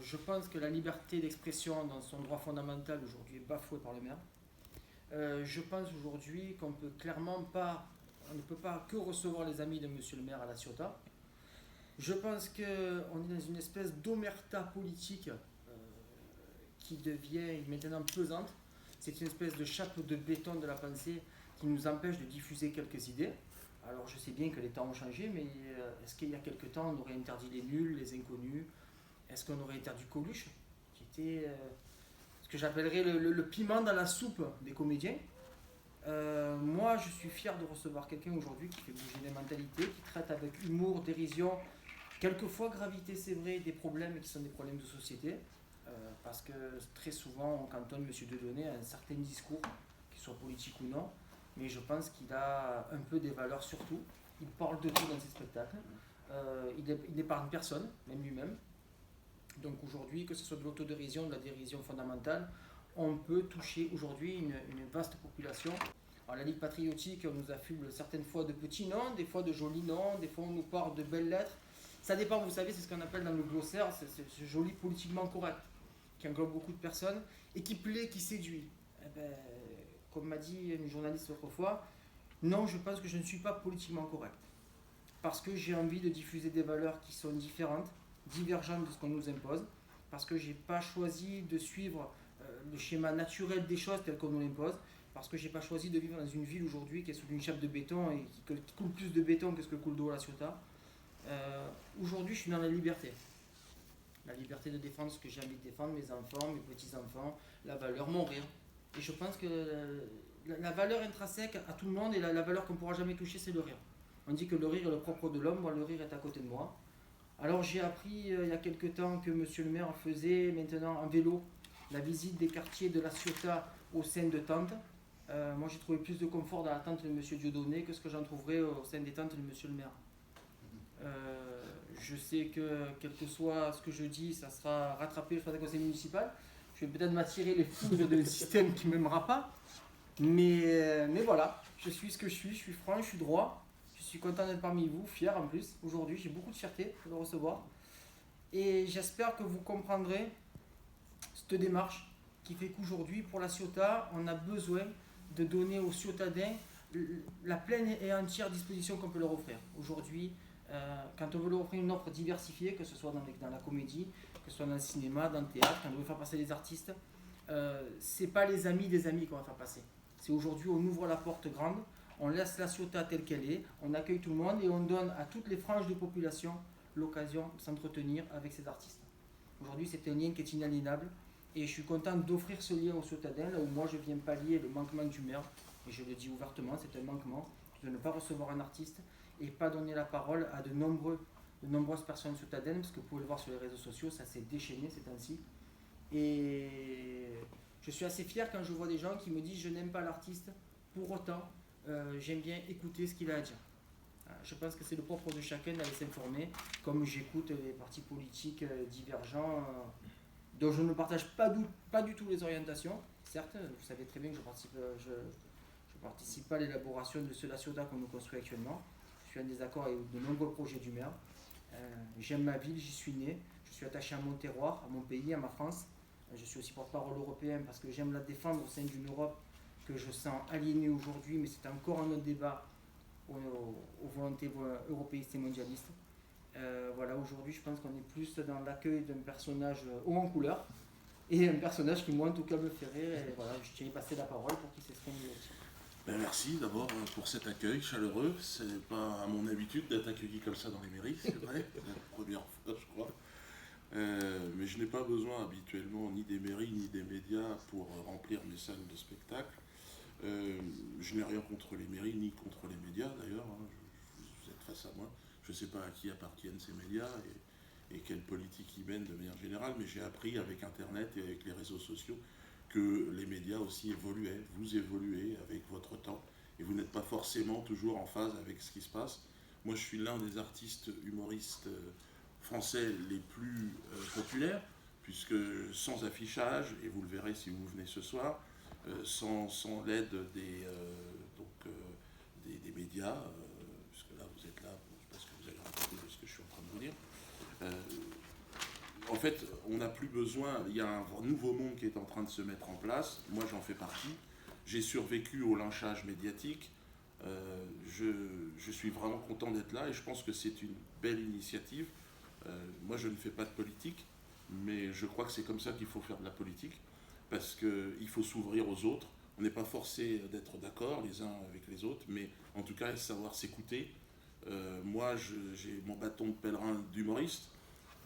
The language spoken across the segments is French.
Je pense que la liberté d'expression dans son droit fondamental aujourd'hui est bafouée par le maire. Je pense aujourd'hui qu'on peut clairement pas, on ne peut pas que recevoir les amis de monsieur le maire à la Ciotat. Je pense qu'on est dans une espèce d'omerta politique qui devient maintenant pesante. C'est une espèce de chape de béton de la pensée qui nous empêche de diffuser quelques idées. Alors je sais bien que les temps ont changé, mais est-ce qu'il y a quelques temps on aurait interdit les nuls, les inconnus? Est-ce qu'on aurait interdit Coluche, qui était ce que j'appellerais le piment dans la soupe des comédiens? Moi, je suis fier de recevoir quelqu'un aujourd'hui qui fait bouger les mentalités, qui traite avec humour, dérision, quelquefois gravité, c'est vrai, des problèmes qui sont des problèmes de société. Parce que très souvent, on cantonne M. Dieudonné à un certain discours, qu'il soit politique ou non, mais je pense qu'il a un peu des valeurs surtout. Il parle de tout dans ses spectacles. Il n'épargne personne, même lui-même. Donc aujourd'hui, que ce soit de l'autodérision, de la dérision fondamentale, on peut toucher aujourd'hui une vaste population. Alors la Ligue patriotique, on nous affuble certaines fois de petits noms, des fois de jolis noms, des fois on nous parle de belles lettres. Ça dépend, vous savez, c'est ce qu'on appelle dans le glossaire, c'est ce joli politiquement correct, qui englobe beaucoup de personnes et qui plaît, qui séduit. Eh ben, comme m'a dit une journaliste autrefois, non, je pense que je ne suis pas politiquement correct. Parce que j'ai envie de diffuser des valeurs qui sont différentes, divergentes de ce qu'on nous impose, parce que je n'ai pas choisi de suivre le schéma naturel des choses tel qu'on nous l'impose, parce que je n'ai pas choisi de vivre dans une ville aujourd'hui qui est sous une chape de béton et qui coule plus de béton que ce que coule d'eau à la Ciotat. Aujourd'hui, je suis dans la liberté. La liberté de défendre ce que j'ai envie de défendre, mes enfants, mes petits-enfants, la valeur, mon rire. Et je pense que la valeur intrinsèque à tout le monde et la valeur qu'on ne pourra jamais toucher, c'est le rire. On dit que le rire est le propre de l'homme, moi le rire est à côté de moi. Alors j'ai appris il y a quelque temps que monsieur le maire faisait maintenant en vélo la visite des quartiers de la Ciotat au sein de tentes. Moi j'ai trouvé plus de confort dans la tente de monsieur Dieudonné que ce que j'en trouverais au sein des tentes de monsieur le maire. Je sais que quel que soit ce que je dis, ça sera rattrapé par le conseil municipal. Je vais peut-être m'attirer les foudres d'un système qui ne m'aimera pas. Mais voilà, je suis ce que je suis franc, je suis droit. Je suis content d'être parmi vous, fier en plus. Aujourd'hui, j'ai beaucoup de fierté de le recevoir. Et j'espère que vous comprendrez cette démarche qui fait qu'aujourd'hui, pour la Ciotat, on a besoin de donner aux Ciotadens la pleine et entière disposition qu'on peut leur offrir. Aujourd'hui, quand on veut leur offrir une offre diversifiée, que ce soit dans la comédie, que ce soit dans le cinéma, dans le théâtre, quand on veut faire passer des artistes, c'est pas les amis des amis qu'on va faire passer. C'est aujourd'hui, on ouvre la porte grande, on laisse la Ciotat telle qu'elle est, on accueille tout le monde et on donne à toutes les franges de population l'occasion de s'entretenir avec ces artistes. Aujourd'hui, c'est un lien qui est inaliénable et je suis content d'offrir ce lien aux Ciotadens, là où moi je viens pallier le manquement du maire, et je le dis ouvertement, c'est un manquement de ne pas recevoir un artiste et pas donner la parole à de nombreuses personnes ciotadines, parce que vous pouvez le voir sur les réseaux sociaux, ça s'est déchaîné ces temps-ci. Et je suis assez fier quand je vois des gens qui me disent je n'aime pas l'artiste, pour autant j'aime bien écouter ce qu'il a à dire. Je pense que c'est le propre de chacun d'aller s'informer, comme j'écoute les partis politiques divergents dont je ne partage pas du tout les orientations. Certes, vous savez très bien que je participe pas à l'élaboration de la Ciotat qu'on nous construit actuellement. Je suis en désaccord avec de nombreux projets du maire. J'aime ma ville, j'y suis né. Je suis attaché à mon terroir, à mon pays, à ma France. Je suis aussi porte-parole européen parce que j'aime la défendre au sein d'une Europe que je sens aliénée aujourd'hui, mais c'est encore un autre débat aux volontés européistes et mondialistes. Voilà, aujourd'hui, je pense qu'on est plus dans l'accueil d'un personnage haut en couleur et un personnage qui, moi, en tout cas, me fait rire. Et voilà, je tiens à y passer la parole pour qu'il s'exprime lui aussi. Merci d'abord pour cet accueil chaleureux. C'est pas à mon habitude d'être accueilli comme ça dans les mairies, c'est vrai, c'est la première fois, je crois. Mais je n'ai pas besoin habituellement ni des mairies ni des médias pour remplir mes salles de spectacle. Je n'ai rien contre les mairies ni contre les médias d'ailleurs. Vous êtes face à moi. Je ne sais pas à qui appartiennent ces médias et quelle politique ils mènent de manière générale, mais j'ai appris avec Internet et avec les réseaux sociaux que les médias aussi évoluaient, vous évoluez avec votre temps, et vous n'êtes pas forcément toujours en phase avec ce qui se passe. Moi, je suis l'un des artistes humoristes français les plus populaires, puisque sans affichage, et vous le verrez si vous venez ce soir, sans l'aide des médias, puisque là, vous êtes là, parce que vous allez raconter ce que je suis en train de vous dire. En fait, on n'a plus besoin, il y a un nouveau monde qui est en train de se mettre en place, moi j'en fais partie, j'ai survécu au lynchage médiatique, je suis vraiment content d'être là et je pense que c'est une belle initiative. Moi je ne fais pas de politique, mais je crois que c'est comme ça qu'il faut faire de la politique, parce qu'il faut s'ouvrir aux autres. On n'est pas forcé d'être d'accord les uns avec les autres, mais en tout cas savoir s'écouter. Moi j'ai mon bâton de pèlerin d'humoriste,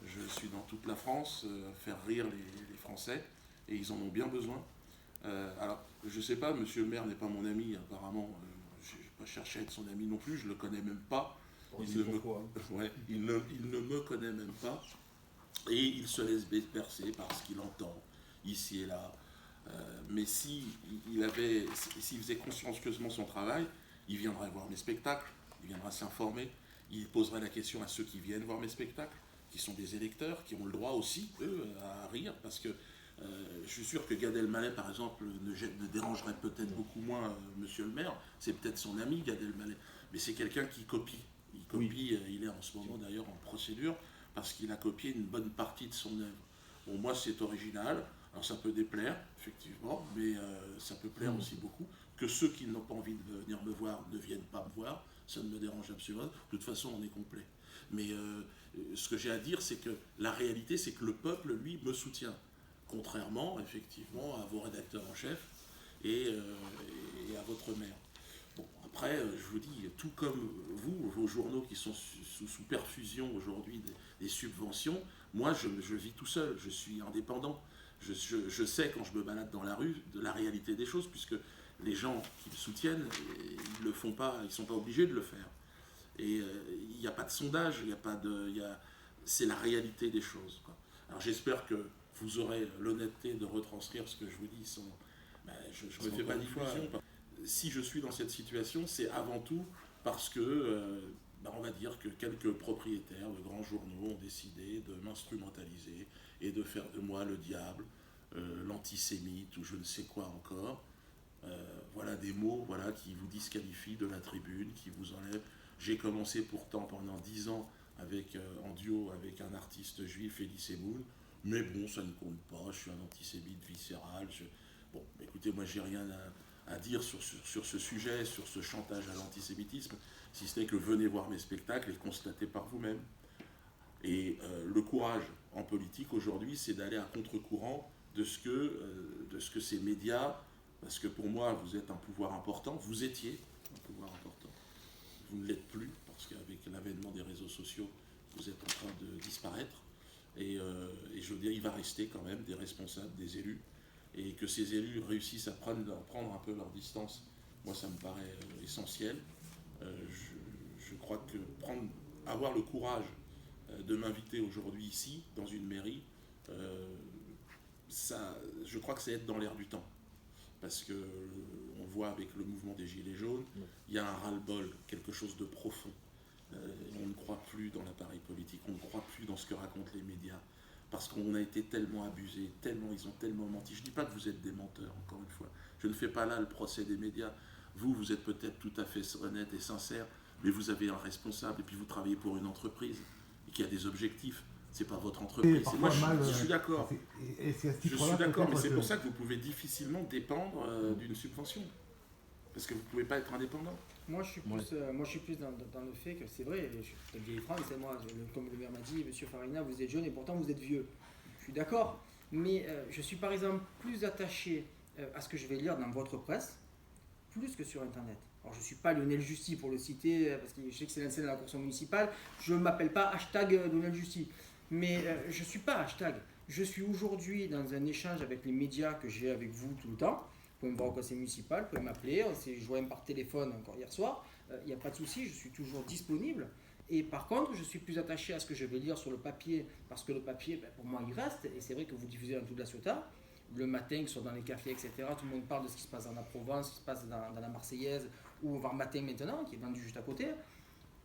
je suis dans toute la France, faire rire les Français, et ils en ont bien besoin. Alors, je sais pas, monsieur le maire n'est pas mon ami, apparemment, je n'ai pas cherché à être son ami non plus, je ne le connais même pas. Ouais, il ne me connaît même pas, et il se laisse bercer par ce qu'il entend, ici et là. Mais s'il faisait consciencieusement son travail, il viendrait voir mes spectacles, il viendra s'informer, il poserait la question à ceux qui viennent voir mes spectacles, qui sont des électeurs, qui ont le droit aussi, eux, à rire, parce que je suis sûr que Gad Elmaleh, par exemple, ne dérangerait peut-être beaucoup moins monsieur le maire, c'est peut-être son ami, Gad Elmaleh, mais c'est quelqu'un qui copie. Il copie, il est en ce moment d'ailleurs en procédure, parce qu'il a copié une bonne partie de son œuvre. Bon, moi, c'est original, alors ça peut déplaire, effectivement, mais ça peut plaire aussi beaucoup. Que ceux qui n'ont pas envie de venir me voir ne viennent pas me voir, ça ne me dérange absolument. De toute façon, on est complet. Mais ce que j'ai à dire, c'est que la réalité, c'est que le peuple, lui, me soutient. Contrairement, effectivement, à vos rédacteurs en chef et à votre maire. Bon, après, je vous dis, tout comme vous, vos journaux qui sont sous perfusion aujourd'hui des subventions, moi, je vis tout seul, je suis indépendant. Je sais, quand je me balade dans la rue, de la réalité des choses, puisque les gens qui me soutiennent, ils le font pas, ils sont pas obligés de le faire. Et il n'y a pas de sondage, c'est la réalité des choses, quoi. Alors j'espère que vous aurez l'honnêteté de retranscrire ce que je vous dis sans... je ne me fais pas d'illusions. Si je suis dans cette situation, c'est avant tout parce que, on va dire que quelques propriétaires de grands journaux ont décidé de m'instrumentaliser et de faire de moi le diable, l'antisémite ou je ne sais quoi encore. Voilà des mots, voilà, qui vous disqualifient de la tribune, qui vous enlèvent. J'ai commencé pourtant pendant 10 ans en duo avec un artiste juif, Elie Semoun, mais bon, ça ne compte pas, je suis un antisémite viscéral. Bon, écoutez, moi j'ai rien à dire sur ce sujet, sur ce chantage à l'antisémitisme, si ce n'est que venez voir mes spectacles et constatez par vous-même. Et le courage en politique aujourd'hui, c'est d'aller à contre-courant de ce que ces médias, parce que pour moi, vous êtes un pouvoir important, vous étiez un pouvoir important. Vous ne l'êtes plus, parce qu'avec l'avènement des réseaux sociaux, vous êtes en train de disparaître. Et je veux dire, il va rester quand même des responsables, des élus, et que ces élus réussissent à prendre un peu leur distance. Moi, ça me paraît essentiel. Je crois que avoir le courage de m'inviter aujourd'hui ici, dans une mairie, je crois que c'est être dans l'air du temps. Parce que on voit avec le mouvement des Gilets jaunes, il y a un ras-le-bol, quelque chose de profond. On ne croit plus dans l'appareil politique, on ne croit plus dans ce que racontent les médias, parce qu'on a été tellement abusés, ils ont tellement menti. Je ne dis pas que vous êtes des menteurs, encore une fois. Je ne fais pas là le procès des médias. Vous êtes peut-être tout à fait honnête et sincère, mais vous avez un responsable, et puis vous travaillez pour une entreprise, et qui a des objectifs. C'est pas votre entreprise. Et moi, je suis d'accord. Je suis d'accord, mais c'est pour ça que vous pouvez difficilement dépendre d'une subvention. Parce que vous ne pouvez pas être indépendant. Moi, je suis plus dans le fait que c'est vrai, je suis peut-être vieille France, et moi, comme le maire m'a dit, monsieur Farina, vous êtes jeune et pourtant vous êtes vieux. Je suis d'accord, mais je suis par exemple plus attaché à ce que je vais lire dans votre presse, plus que sur Internet. Alors, je ne suis pas Lionel Justy pour le citer, parce que je sais que c'est l'ancien de la course municipale, je ne m'appelle pas #Lionel Justy. Mais je ne suis pas hashtag. Je suis aujourd'hui dans un échange avec les médias que j'ai avec vous tout le temps. Vous pouvez me voir au conseil municipal, vous pouvez m'appeler. On s'est joint par téléphone encore hier soir. Il n'y a pas de souci, je suis toujours disponible. Et par contre, je suis plus attaché à ce que je vais lire sur le papier, parce que le papier, pour moi, il reste. Et c'est vrai que vous diffusez dans toute la Ciotat. Le matin, que ce soit dans les cafés, etc., tout le monde parle de ce qui se passe dans la Provence, ce qui se passe dans la Marseillaise, ou Var Matin maintenant, qui est vendu juste à côté.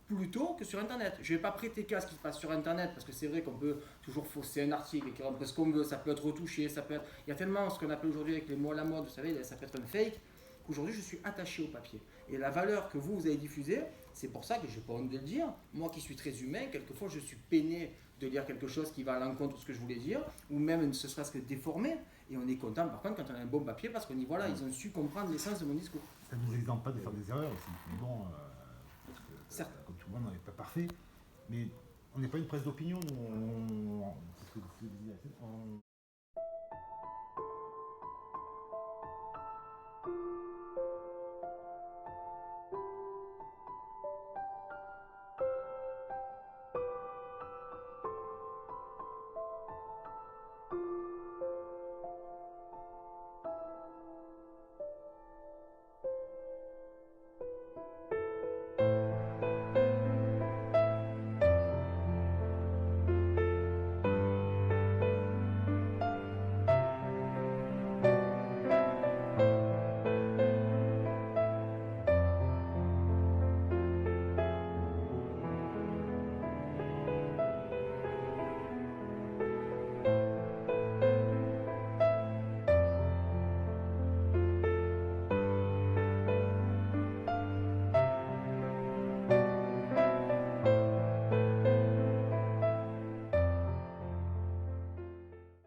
Plutôt que sur Internet. Je ne vais pas prêter cas à ce qui se passe sur Internet, parce que c'est vrai qu'on peut toujours fausser un article, écrire un peu ce qu'on veut, ça peut être retouché, ça peut être... Il y a tellement ce qu'on appelle aujourd'hui avec les mots à la mode, vous savez, ça peut être un fake, qu'aujourd'hui je suis attaché au papier. Et la valeur que vous avez diffusée, C'est pour ça que je n'ai pas honte de le dire. Moi qui suis très humain, quelquefois je suis peiné de lire quelque chose qui va à l'encontre de ce que je voulais dire, ou même ne serait-ce que déformé. Et on est content par contre quand on a un bon papier parce qu'on dit voilà, ils ont su comprendre l'essence de mon discours. Ça ne nous exempte pas de faire des erreurs aussi. Mais bon, parce que, Certes. comme tout le monde, on n'est pas parfait. Mais on n'est pas une presse d'opinion, nous, c'est ce que vous disiez.